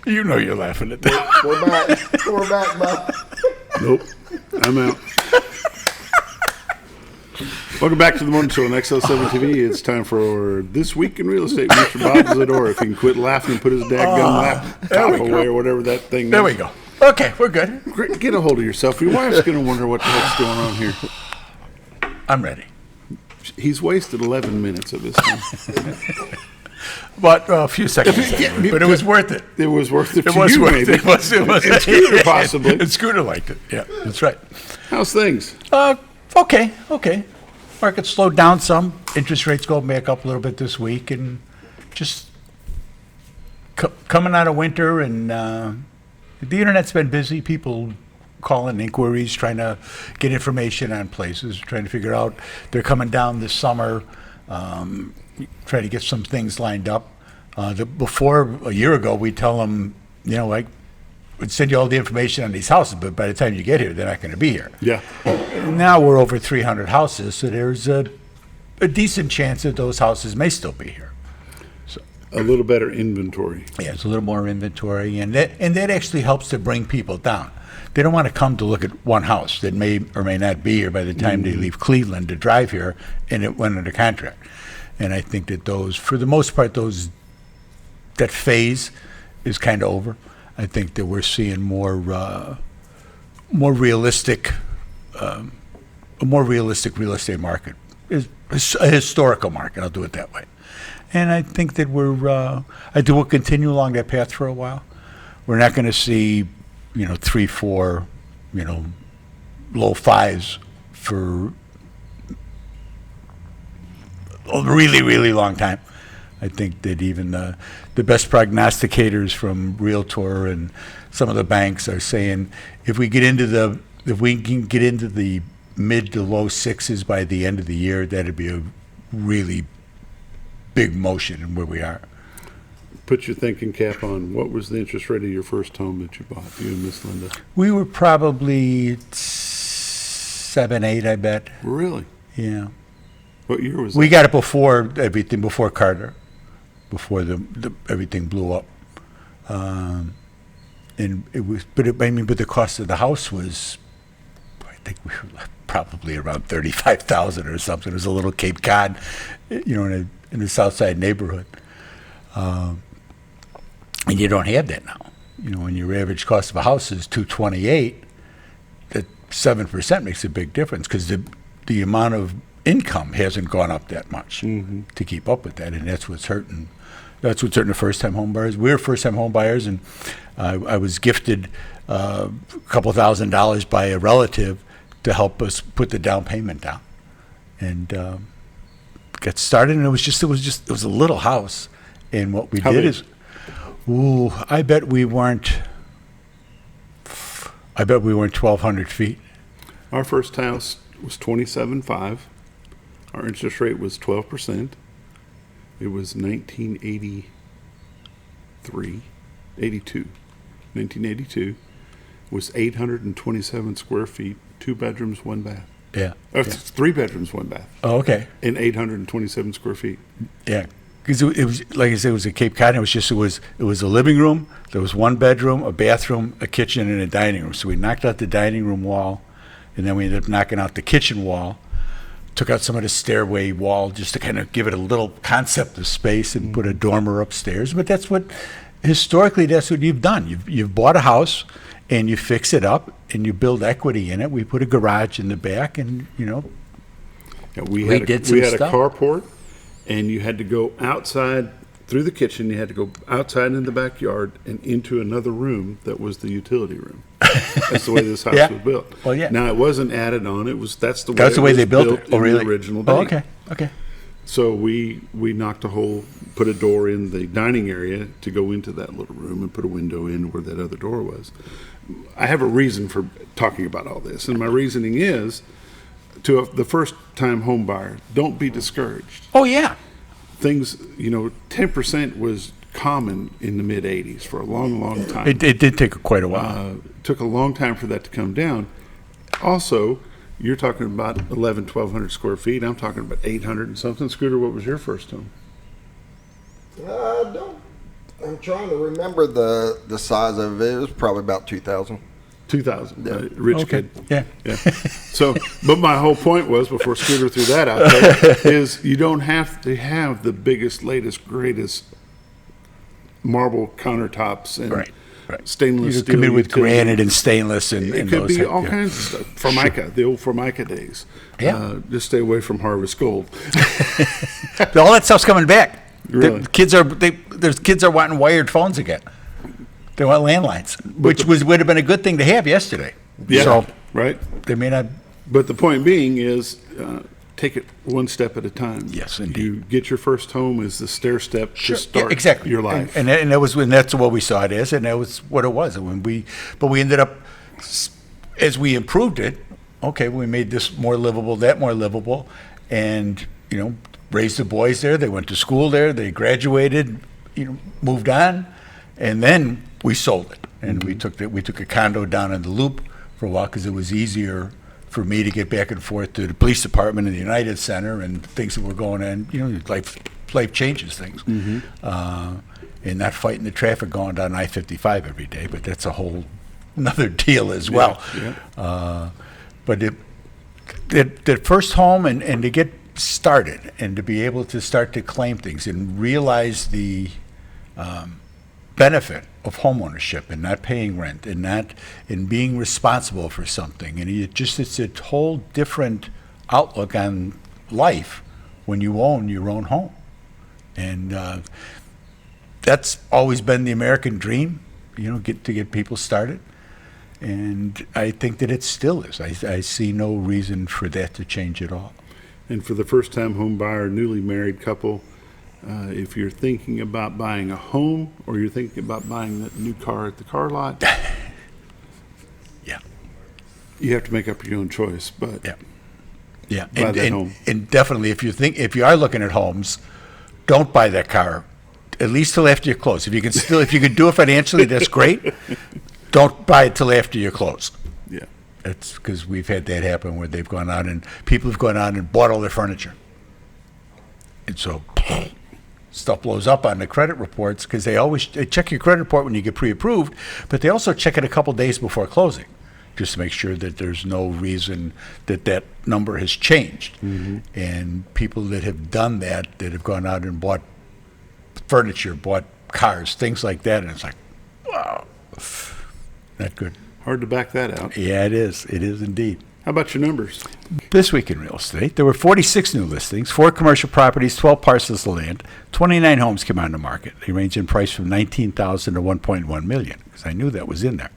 You know you're laughing at that. We're back. We're back, Bob. Nope. I'm out. Welcome back to the Morning Show on XL7 TV. It's time for This Week in Real Estate. Mr. Bob Zador, if he can quit laughing and put his dadgum laptop away or whatever that thing There is. we go. Okay, we're good. Get a hold of yourself. Your wife's going to wonder what the heck's going on here. I'm ready. He's wasted 11 minutes of his time. But a few seconds, but it was worth it. It was worth it It to was you, worth maybe. it. It was. And Scooter, possibly. And Scooter liked it. Yeah, that's right. How's things? Okay. Market slowed down some. Interest rates go back up a little bit this week, and just coming out of winter, and the internet's been busy. People calling inquiries, trying to get information on places, trying to figure out. They're coming down this summer. Try to get some things lined up. Before a year ago, we'd tell them, we'd send you all the information on these houses, but by the time you get here, they're not going to be here. Yeah. Now we're over 300 houses, so there's a decent chance that those houses may still be here. A little better inventory. Yeah, it's a little more inventory, and that actually helps to bring people down. They don't want to come to look at one house that may or may not be here by the time they leave Cleveland to drive here, and it went under contract. And I think that those, for the most part, that phase is kind of over. I think that we're seeing more realistic, a more realistic real estate market, is a historical market. I'll do it that way. And I think that we'll continue along that path for a while. We're not going to see, 3, 4, low fives for a really, really long time. I think that even the best prognosticators from Realtor and some of the banks are saying if we can get into the mid to low sixes by the end of the year, that'd be a really big motion in where we are. Put your thinking cap on. What was the interest rate of your first home that you bought, you and Miss Linda? We were probably 7, 8, I bet. Really? Yeah. What year was We that? got it before everything, before Carter, before everything blew up. And it was, but the cost of the house was, I think we were probably around $35,000 or something. It was a little Cape Cod, in a South Side neighborhood. And you don't have that now. When your average cost of a house is $228, that 7% makes a big difference because the amount of income hasn't gone up that much to keep up with that, and that's what's hurting. That's what's hurting the first-time home buyers. We're first-time home buyers, and I was gifted a couple $1,000s by a relative to help us put the down payment down, and get started. And it was a little house, and what we did is, I bet we weren't 1,200 feet. Our first house was 27.5. Our interest rate was 12%. It was 1982. Was 827 square feet, 2 bedrooms, 1 bath. Yeah. It's 3 bedrooms, 1 bath, Oh, okay. and 827 square feet. Yeah, because it was, like I said, it was a Cape Cod. It was a living room. There was 1 bedroom, a bathroom, a kitchen, and a dining room. So we knocked out the dining room wall, and then we ended up knocking out the kitchen wall. Took out some of the stairway wall just to kind of give it a little concept of space and put a dormer upstairs. But historically, that's what you've done. You've bought a house and you fix it up and you build equity in it. We put a garage in the back, and Yeah, We we had did a some stuff. carport, and you had to go outside through the kitchen. You had to go outside in the backyard and into another room that was the utility room. That's the way this house Yeah. was built. Well, yeah. Now it wasn't added on. That's the way. that's the it way was they built it. Oh, in really? The original day. Oh, okay. So we knocked a hole, put a door in the dining area to go into that little room, and put a window in where that other door was. I have a reason for talking about all this, and my reasoning is to the first-time home buyer, don't be discouraged. Oh, yeah. Things, 10% was common in the mid-'80s for a long, long time. It did take quite a while. Took a long time for that to come down. Also, you're talking about 1,200 square feet. I'm talking about 800 and something. Scooter, what was your first home? I don't I'm trying to remember the size of it. It was probably about 2,000. 2,000. Yeah. Rich Okay, kid. yeah. Yeah. So, but my whole point was, before Scooter threw that out there, is you don't have to have the biggest, latest, greatest marble countertops and Right. stainless You steel. come in with utilities. granite and stainless and It could those be type- all yeah. kinds of stuff. Formica, the old Formica days. Yeah. Just stay away from Harvest Gold. All that stuff's coming back. Really? The kids are wanting wired phones again. They want landlines, which would have been a good thing to have yesterday. Yeah. So Right? they may not. But the point being is, take it one step at a time. Yes, indeed. You get your first home as the stair step to Yeah, start exactly. your life. And that's what we saw it as, and that was what it was. But we ended up, as we improved it, okay, we made this more livable, that more livable, and raised the boys there. They went to school there. They graduated, moved on, and then we sold it. And we took a condo down in the Loop for a while because it was easier for me to get back and forth to the police department and the United Center and things that were going on. Life changes things. And not fighting the traffic going down I-55 every day, but that's a whole another deal as well. Yeah. But the first home and to get started and to be able to start to claim things and realize the benefit of homeownership and not paying rent and being responsible for something, and it's a whole different outlook on life when you own your own home, and that's always been the American dream, get people started, and I think that it still is. I see no reason for that to change at all. And for the first-time home buyer, newly married couple, if you're thinking about buying a home or you're thinking about buying that new car at the car lot, Yeah. you have to make up your own choice. But Yeah, Buy and, that and, home. and definitely if you are looking at homes, don't buy that car at least till after you close. If you can do it financially, that's great. Don't buy it till after you close. yeah, It's because we've had that happen where they've gone out and people have gone out and bought all their furniture, and so stuff blows up on the credit reports because they check your credit report when you get pre-approved, but they also check it a couple days before closing, just to make sure that there's no reason that number has changed. And people that have done that have gone out and bought furniture, bought cars, things like that, and it's like, wow, not good. hard to back that out. Yeah, it is. It is indeed. How about your numbers? This week in real estate, there were 46 new listings, 4 commercial properties, 12 parcels of land, 29 homes came on the market. They range in price from $19,000 to $1.1 million, because I knew that was in there.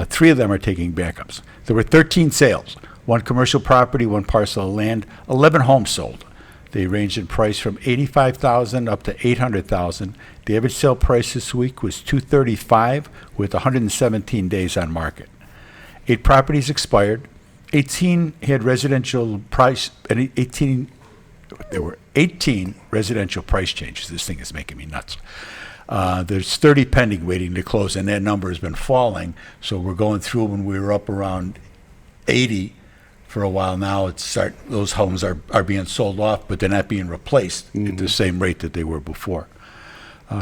3 of them are taking backups. There were 13 sales, 1 commercial property, 1 parcel of land, 11 homes sold. They ranged in price from $85,000 up to $800,000. The average sale price this week was $235,000 with 117 days on market. 8 properties expired. 18 had residential price, and there were 18 residential price changes. This thing is making me nuts. There's 30 pending waiting to close, and that number has been falling. So we're going through when we were up around 80 for a while now. Those homes are being sold off, but they're not being replaced at the same rate that they were before.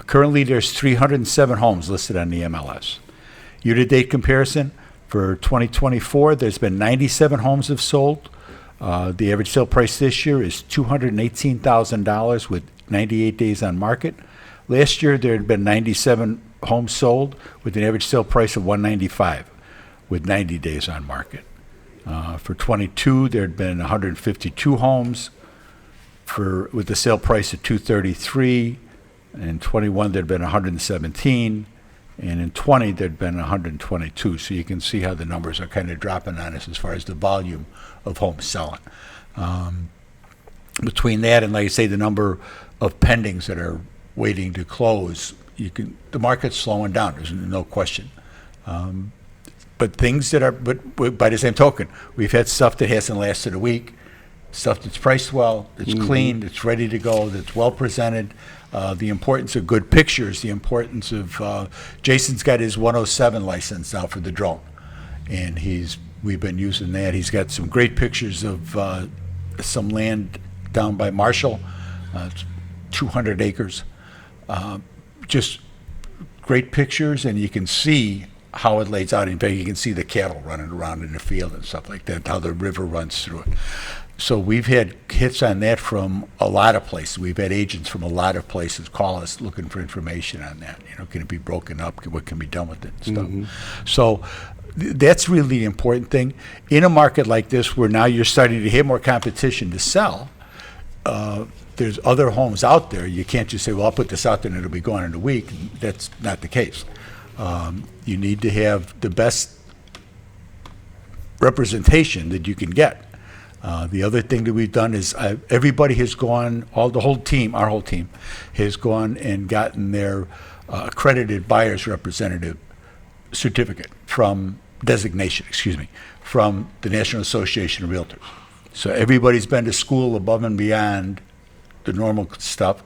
Currently, there's 307 homes listed on the MLS. Year-to-date comparison, for 2024, there's been 97 homes have sold. The average sale price this year is $218,000 with 98 days on market. Last year, there had been 97 homes sold with an average sale price of $195,000 with 90 days on market. For 22, there had been 152 homes with a sale price of $233,000. In 21, there had been 117. And in 20, there'd been 122. So you can see how the numbers are kind of dropping on us as far as the volume of homes selling. Between that and, like I say, the number of pendings that are waiting to close, the market's slowing down. There's no question. But by the same token, we've had stuff that hasn't lasted a week, stuff that's priced well, that's clean, that's ready to go, that's well presented. The importance of good pictures, the importance of Jason's got his 107 license now for the drone, and we've been using that. He's got some great pictures of some land down by Marshall, it's 200 acres, just great pictures, and you can see how it lays out. In fact, you can see the cattle running around in the field and stuff like that, how the river runs through it. So we've had hits on that from a lot of places. We've had agents from a lot of places call us looking for information on that. Can it be broken up? What can be done with it and stuff? So that's really the important thing. In a market like this where now you're starting to have more competition to sell, there's other homes out there. You can't just say, well, I'll put this out there and it'll be gone in a week. That's not the case. You need to have the best representation that you can get. The other thing that we've done is everybody has gone, our whole team has gone and gotten their accredited buyer's representative certificate designation, from the National Association of Realtors. So everybody's been to school above and beyond the normal stuff.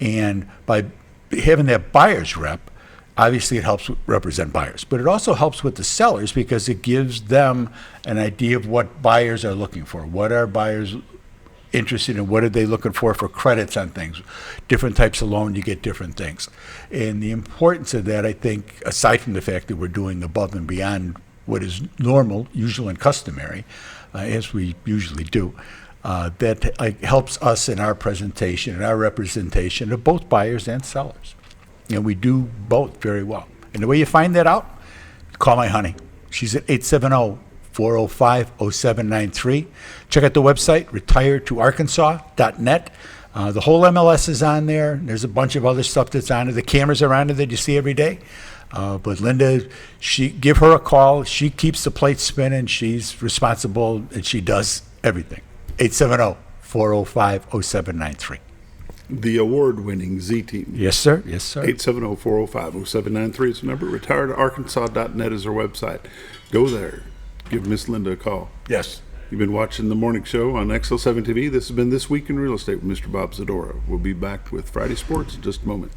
And by having that buyer's rep, obviously it helps represent buyers, but it also helps with the sellers because it gives them an idea of what buyers are looking for. What are buyers interested in? What are they looking for credits on things? Different types of loan, you get different things. And the importance of that, I think, aside from the fact that we're doing above and beyond what is normal, usual, and customary, as we usually do, that helps us in our presentation and our representation of both buyers and sellers. And we do both very well. And the way you find that out, call my honey. She's at 870-405-0793. Check out the website, retiredtoarkansas.net. The whole MLS is on there. There's a bunch of other stuff that's on there. The cameras are on there that you see every day. But Linda, give her a call. She keeps the plates spinning. She's responsible, and she does everything. 870-405-0793. The award-winning Z-Team. Yes, sir. Yes, sir. 870-405-0793 is the number. Retiredtoarkansas.net is our website. Go there. Give Miss Linda a call. Yes. You've been watching the morning show on XL7 TV. This has been This Week in Real Estate with Mr. Bob Zadora. We'll be back with Friday Sports in just a moment.